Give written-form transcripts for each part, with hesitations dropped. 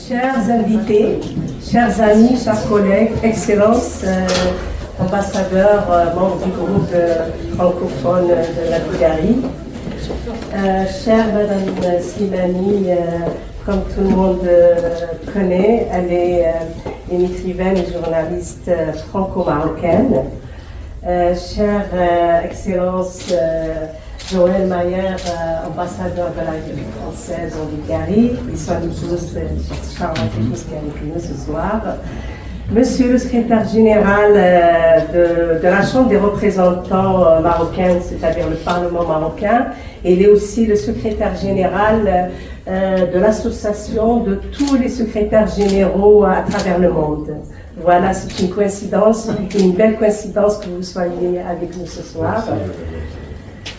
Chers invités, chers amis, chers collègues, Excellences, ambassadeurs, membres du groupe francophone de la Bulgarie, chère Madame Slimani, comme tout le monde connaît, elle est une écrivaine et journaliste franco-marocaine. Chère Excellence Joël Mayer, ambassadeur de la République française en Bulgarie, ils sont tous charmantes tous qui sont avec nous ce soir. Monsieur le secrétaire général de la Chambre des représentants marocains, c'est-à-dire le Parlement marocain, et il est aussi le secrétaire général de l'association de tous les secrétaires généraux à travers le monde. Voilà, c'est une coïncidence, une belle coïncidence que vous soyez avec nous ce soir.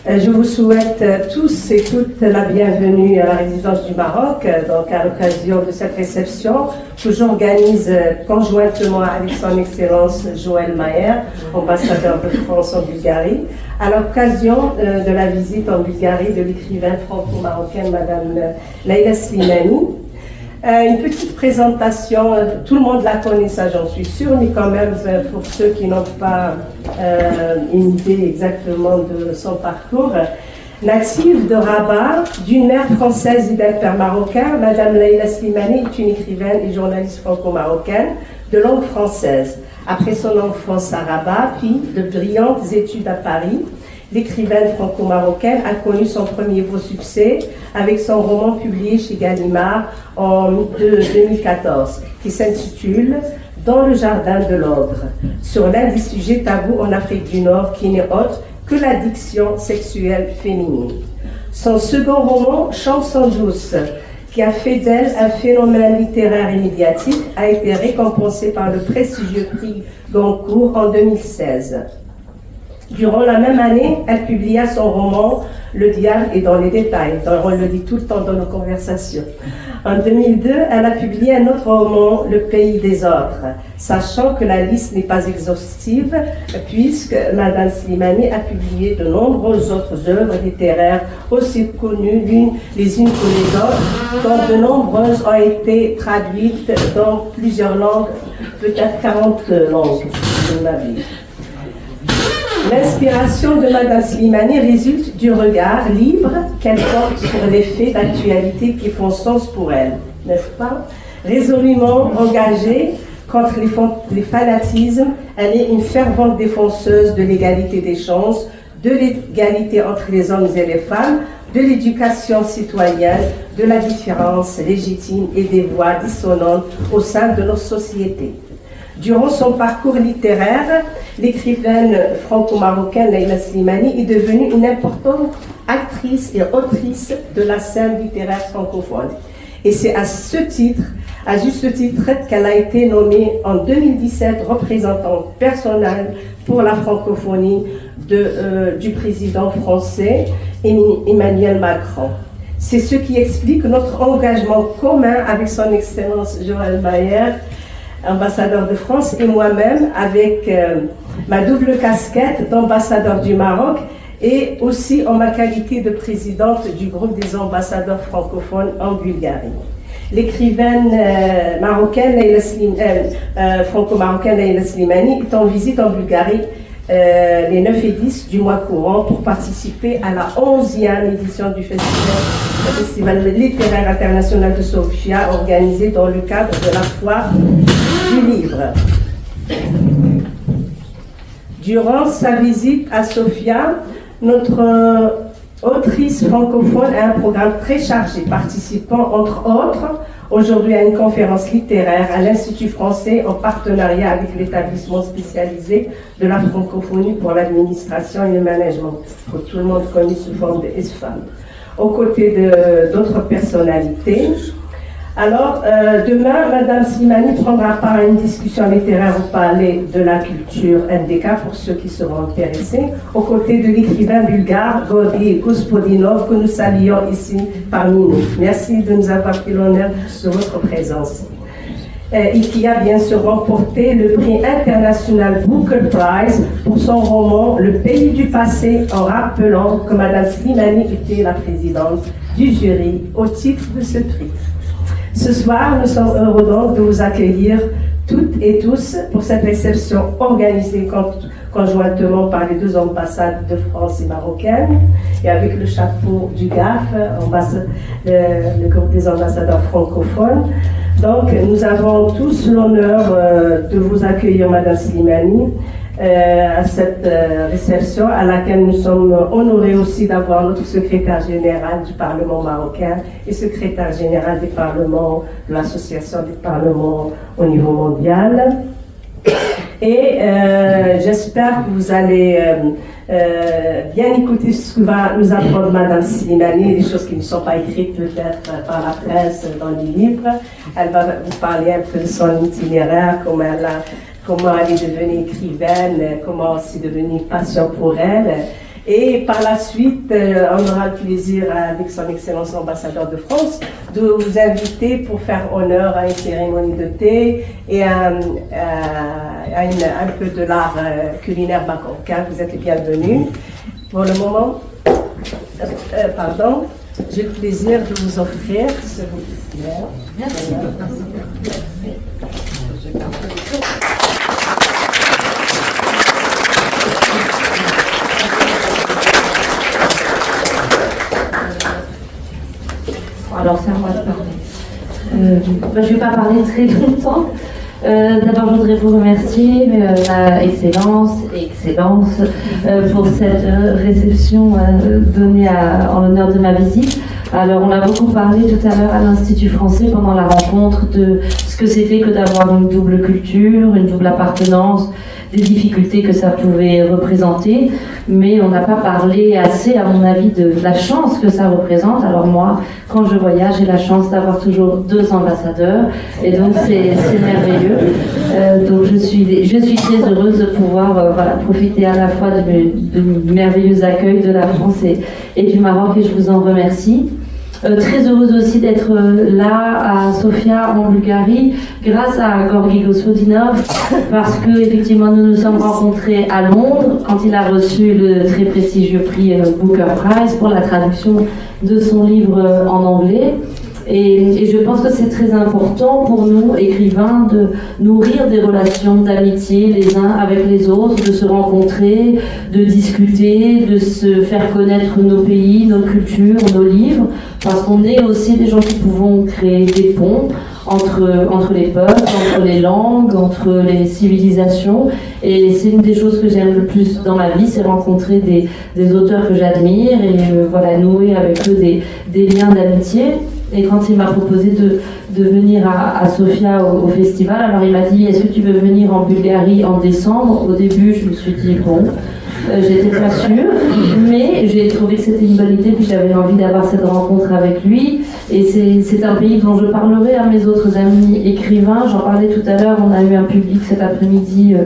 Je vous souhaite tous et toutes la bienvenue à la résidence du Maroc, donc à l'occasion de cette réception que j'organise conjointement avec son Excellence Joël Mayer, ambassadeur de France en Bulgarie, à l'occasion de la visite en Bulgarie de l'écrivaine franco-marocaine Madame Leïla Slimani. Une petite présentation, tout le monde la connaît, ça j'en suis sûre, mais quand même pour ceux qui n'ont pas une idée exactement de son parcours. Native de Rabat, d'une mère française et d'un père marocain, Madame Leïla Slimani est une écrivaine et journaliste franco-marocaine de langue française. Après son enfance à Rabat, puis de brillantes études à Paris, l'écrivaine franco-marocaine a connu son premier beau succès avec son roman publié chez Gallimard en 2014, qui s'intitule « Dans le jardin de l'ogre », sur l'un des sujets tabous en Afrique du Nord qui n'est autre que l'addiction sexuelle féminine. Son second roman, « Chanson douce », qui a fait d'elle un phénomène littéraire et médiatique, a été récompensé par le prestigieux prix Goncourt en 2016. Durant la même année, elle publia son roman « Le diable est dans les détails », on le dit tout le temps dans nos conversations. En 2002, elle a publié un autre roman, « Le pays des autres », sachant que la liste n'est pas exhaustive, puisque Madame Slimani a publié de nombreuses autres œuvres littéraires aussi connues les unes que les autres, dont de nombreuses ont été traduites dans plusieurs langues, peut-être 40 langues, de ma vie. L'inspiration de Madame Slimani résulte du regard libre qu'elle porte sur les faits d'actualité qui font sens pour elle, n'est-ce pas? Résolument engagée contre les fanatismes, elle est une fervente défenseuse de l'égalité des chances, de l'égalité entre les hommes et les femmes, de l'éducation citoyenne, de la différence légitime et des voix dissonantes au sein de nos sociétés. Durant son parcours littéraire, l'écrivaine franco-marocaine Leïla Slimani est devenue une importante actrice et autrice de la scène littéraire francophone. Et c'est à juste titre, qu'elle a été nommée en 2017 représentante personnelle pour la francophonie du président français Emmanuel Macron. C'est ce qui explique notre engagement commun avec son Excellence Joël Mayer, ambassadeur de France, et moi-même avec ma double casquette d'ambassadeur du Maroc et aussi en ma qualité de présidente du groupe des ambassadeurs francophones en Bulgarie. L'écrivaine franco-marocaine Leïla Slimani est en visite en Bulgarie les 9 et 10 du mois courant pour participer à la 11e édition du Festival littéraire international de Sofia, organisé dans le cadre de la foire du livre. Durant sa visite à Sofia, notre autrice francophone a un programme très chargé, participant entre autres aujourd'hui à une conférence littéraire à l'Institut français en partenariat avec l'établissement spécialisé de la francophonie pour l'administration et le management, que tout le monde connaît sous forme de ESFAM, aux côtés d'autres personnalités. Alors, demain, Madame Slimani prendra part à une discussion littéraire au Palais de la Culture NDK pour ceux qui seront intéressés, aux côtés de l'écrivain bulgare Gori Gospodinov, que nous saluons ici parmi nous. Merci de nous avoir fait l'honneur de votre présence. Et qui a bien sûr remporté le prix international Booker Prize pour son roman Le pays du passé, en rappelant que Madame Slimani était la présidente du jury au titre de ce prix. Ce soir, nous sommes heureux donc de vous accueillir toutes et tous pour cette réception organisée conjointement par les deux ambassades de France et marocaine et avec le chapeau du GAF, le groupe des ambassadeurs francophones. Donc, nous avons tous l'honneur de vous accueillir, Madame Slimani, à cette réception à laquelle nous sommes honorés aussi d'avoir notre secrétaire général du Parlement marocain et secrétaire général des parlements, de l'Association des parlements au niveau mondial. Et j'espère que vous allez bien écouter ce que va nous apprendre Madame Slimani, des choses qui ne sont pas écrites peut-être par la presse, dans les livres. Elle va vous parler un peu de son itinéraire, comment elle est devenue écrivaine, comment c'est devenu une passion pour elle. Et par la suite, on aura le plaisir, avec son Excellence l'ambassadeur de France, de vous inviter pour faire honneur à une cérémonie de thé et à un peu de l'art culinaire marocain. Vous êtes les bienvenus. Pour le moment, j'ai le plaisir de vous offrir ce bouquet. Merci. Alors c'est à moi de parler. Je ne vais pas parler très longtemps. D'abord, je voudrais vous remercier, Excellence, pour cette réception donnée en l'honneur de ma visite. Alors, on a beaucoup parlé tout à l'heure à l'Institut français pendant la rencontre de ce que c'était que d'avoir une double culture, une double appartenance, des difficultés que ça pouvait représenter, mais on n'a pas parlé assez, à mon avis, de la chance que ça représente. Alors moi, quand je voyage, j'ai la chance d'avoir toujours 2 ambassadeurs, et donc c'est merveilleux. Donc je suis très heureuse de pouvoir profiter à la fois du merveilleux accueil de la France et du Maroc, et je vous en remercie. Très heureuse aussi d'être là à Sofia en Bulgarie grâce à Gorgi Gospodinov, parce que effectivement nous nous sommes rencontrés à Londres quand il a reçu le très prestigieux prix Booker Prize pour la traduction de son livre en anglais. Et je pense que c'est très important pour nous, écrivains, de nourrir des relations d'amitié les uns avec les autres, de se rencontrer, de discuter, de se faire connaître nos pays, nos cultures, nos livres, parce qu'on est aussi des gens qui pouvons créer des ponts entre les peuples, entre les langues, entre les civilisations. Et c'est une des choses que j'aime le plus dans ma vie, c'est rencontrer des auteurs que j'admire et nouer avec eux des liens d'amitié. Et quand il m'a proposé de venir à Sofia au festival, alors il m'a dit: est-ce que tu veux venir en Bulgarie en décembre? Au début, je me suis dit bon, j'étais pas sûre, mais j'ai trouvé que c'était une bonne idée, puis j'avais envie d'avoir cette rencontre avec lui. Et c'est un pays dont je parlerai à mes autres amis écrivains. J'en parlais tout à l'heure, on a eu un public cet après-midi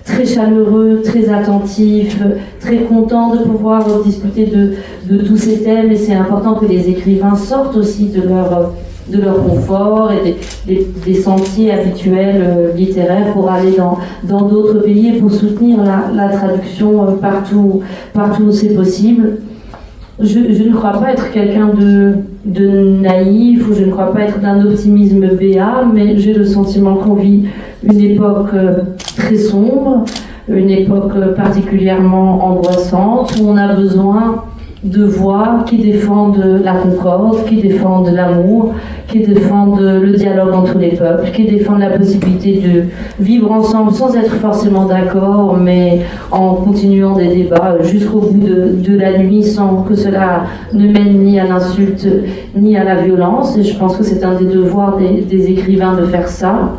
très chaleureux, très attentif, très content de pouvoir discuter de tous ces thèmes. Et c'est important que les écrivains sortent aussi de leur confort et des sentiers habituels littéraires pour aller dans d'autres pays et pour soutenir la traduction partout où c'est possible. Je ne crois pas être quelqu'un de naïf, ou je ne crois pas être d'un optimisme béat, mais j'ai le sentiment qu'on vit une époque très sombre, une époque particulièrement angoissante, où on a besoin de voix qui défendent la concorde, qui défendent l'amour, qui défendent le dialogue entre les peuples, qui défendent la possibilité de vivre ensemble sans être forcément d'accord, mais en continuant des débats jusqu'au bout de la nuit, sans que cela ne mène ni à l'insulte ni à la violence. Et je pense que c'est un des devoirs des écrivains de faire ça.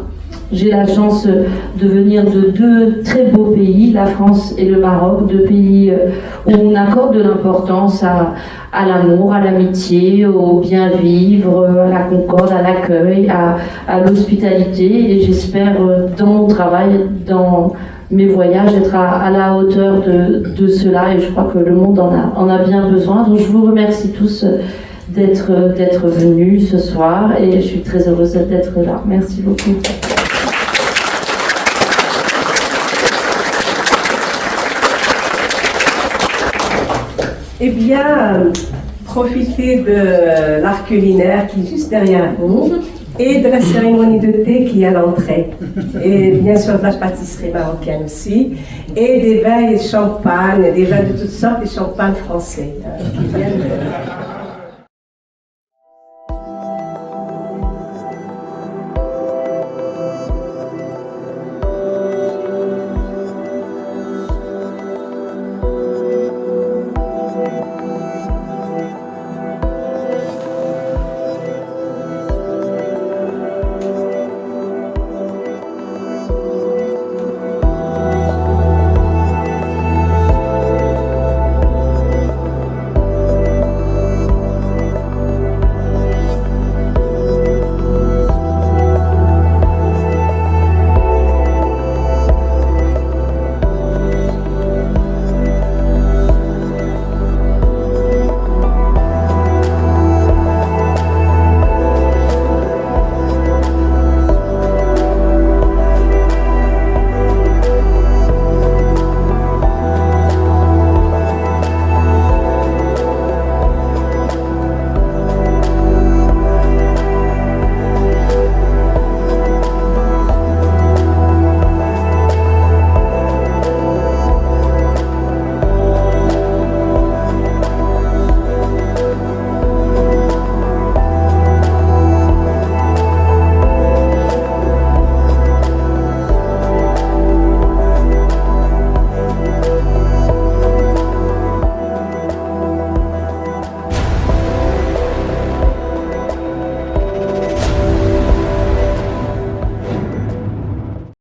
J'ai la chance de venir de 2 très beaux pays, la France et le Maroc, 2 pays où on accorde de l'importance à l'amour, à l'amitié, au bien vivre, à la concorde, à l'accueil, à l'hospitalité. Et j'espère dans mon travail, dans mes voyages, être à la hauteur de cela. Et je crois que le monde en a bien besoin. Donc je vous remercie tous d'être venus ce soir, et je suis très heureuse d'être là. Merci beaucoup. Eh bien, profitez de l'art culinaire qui est juste derrière vous. et de la cérémonie de thé qui est à l'entrée. Et bien sûr de la pâtisserie marocaine aussi. Et des vins et champagne, des vins de toutes sortes, des champagnes français qui viennent